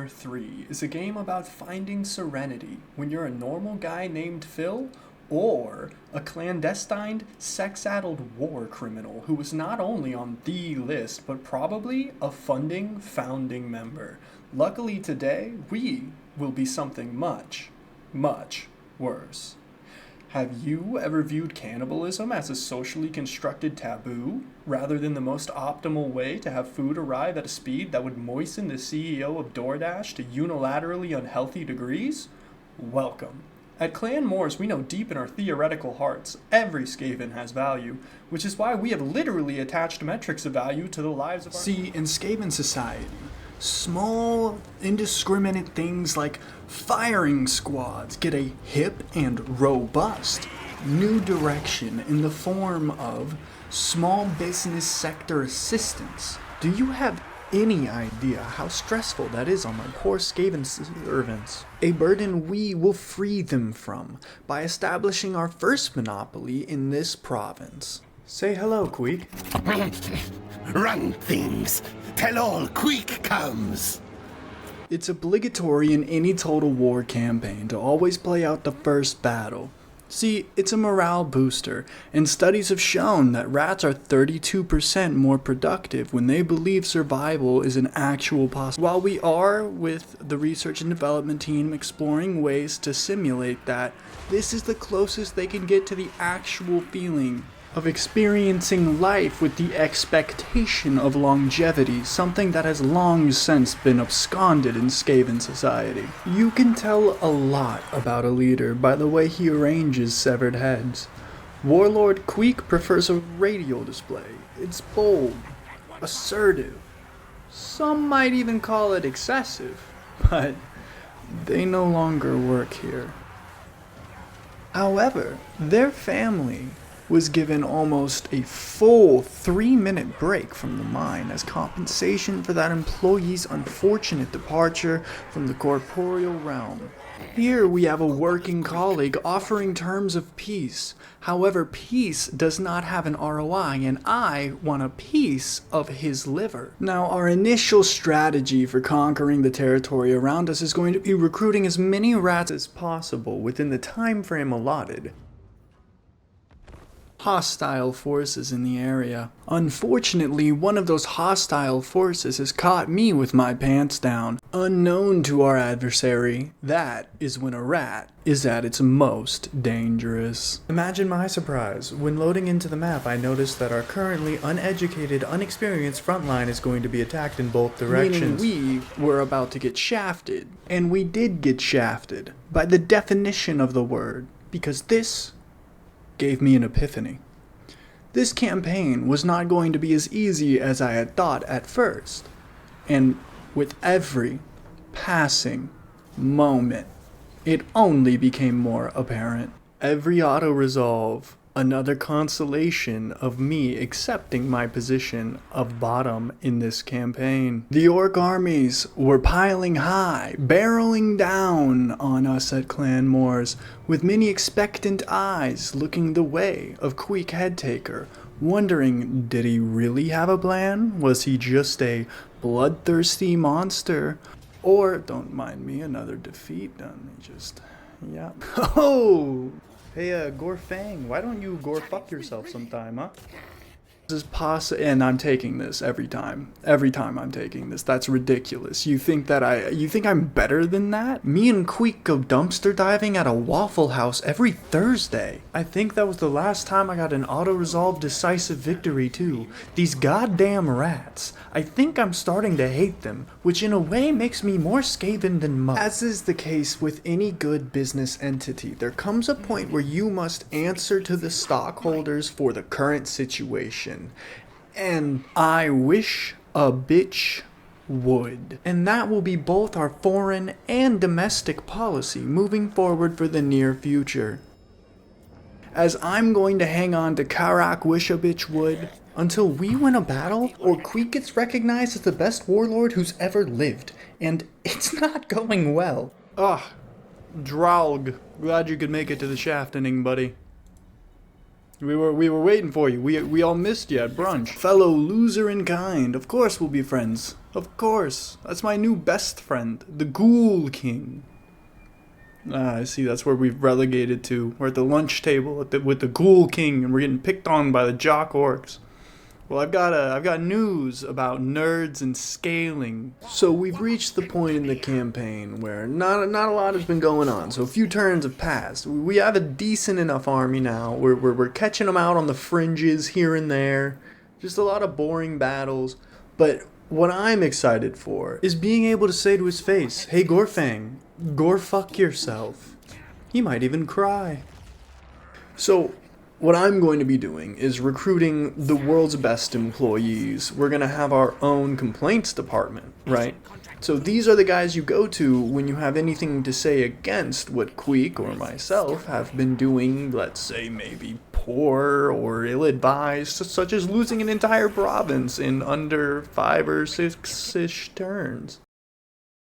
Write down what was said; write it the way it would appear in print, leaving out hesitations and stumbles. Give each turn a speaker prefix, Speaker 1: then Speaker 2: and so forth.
Speaker 1: War 3 is a game about finding serenity when you're a normal guy named Phil or a clandestine, sex-addled war criminal who was not only on the list but probably a founding member. Luckily today, we will be something much, much worse. Have you ever viewed cannibalism as a socially constructed taboo, rather than the most optimal way to have food arrive at a speed that would moisten the CEO of DoorDash to unilaterally unhealthy degrees? Welcome. At Clan Moors, we know deep in our theoretical hearts, every Skaven has value, which is why we have literally attached metrics of value to the lives of our... See, in Skaven society, small, indiscriminate things like firing squads get a hip and robust new direction in the form of small business sector assistance. Do you have any idea how stressful that is on my poor Skaven servants? A burden we will free them from by establishing our first monopoly in this province. Say hello, Queek.
Speaker 2: Run things! Tell all Queek comes!
Speaker 1: It's obligatory in any Total War campaign to always play out the first battle. See, it's a morale booster, and studies have shown that rats are 32% more productive when they believe survival is an actual possibility. While we are, with the research and development team, exploring ways to simulate that, this is the closest they can get to the actual feeling of experiencing life with the expectation of longevity, something that has long since been absconded in Skaven society. You can tell a lot about a leader by the way he arranges severed heads. Warlord Queek prefers a radial display. It's bold, assertive. Some might even call it excessive, but they no longer work here. However, their family was given almost a full 3-minute break from the mine as compensation for that employee's unfortunate departure from the corporeal realm. Here we have a working colleague offering terms of peace. However, peace does not have an ROI, and I want a piece of his liver. Now, our initial strategy for conquering the territory around us is going to be recruiting as many rats as possible within the time frame allotted. Hostile forces in the area. Unfortunately, one of those hostile forces has caught me with my pants down. Unknown to our adversary, that is when a rat is at its most dangerous. Imagine my surprise when loading into the map I noticed that our currently uneducated, unexperienced frontline is going to be attacked in both directions. Meaning we were about to get shafted. And we did get shafted, by the definition of the word, because this gave me an epiphany. This campaign was not going to be as easy as I had thought at first, and with every passing moment, it only became more apparent. Every auto-resolve, another consolation of me accepting my position of bottom in this campaign. The orc armies were piling high, barreling down on us at Clan Moors, with many expectant eyes looking the way of Queek Headtaker, wondering, did he really have a plan? Was he just a bloodthirsty monster? Or, don't mind me, another defeat. Yeah. Oh! Hey, Gorfang, why don't you fuck yourself sometime, huh? This is and I'm taking this every time. Every time I'm taking this. That's ridiculous. You think I'm better than that? Me and Queek go dumpster diving at a Waffle House every Thursday. I think that was the last time I got an auto-resolve decisive victory, too. These goddamn rats. I think I'm starting to hate them, which in a way makes me more Skaven than most. As is the case with any good business entity, there comes a point where you must answer to the stockholders for the current situation. And I wish a bitch would. And that will be both our foreign and domestic policy moving forward for the near future. As I'm going to hang on to Karak wish a bitch would until we win a battle or Queek gets recognized as the best warlord who's ever lived. And it's not going well. Draug, glad you could make it to the shaftening, buddy. We were waiting for you. We all missed you at brunch. Fellow loser in kind. Of course we'll be friends. Of course, that's my new best friend, the Ghoul King. Ah, I see, that's where we've relegated to. We're at the lunch table with the Ghoul King, and we're getting picked on by the jock orcs. Well, I've got news about nerds and scaling. So we've reached the point in the campaign where not a lot has been going on. So a few turns have passed. We have a decent enough army now. We're catching them out on the fringes here and there. Just a lot of boring battles. But what I'm excited for is being able to say to his face, "Hey Gorfang, gore fuck yourself." He might even cry. So what I'm going to be doing is recruiting the world's best employees. We're going to have our own complaints department, right? So these are the guys you go to when you have anything to say against what Queek or myself have been doing, let's say maybe poor or ill-advised, such as losing an entire province in under 5 or 6-ish turns.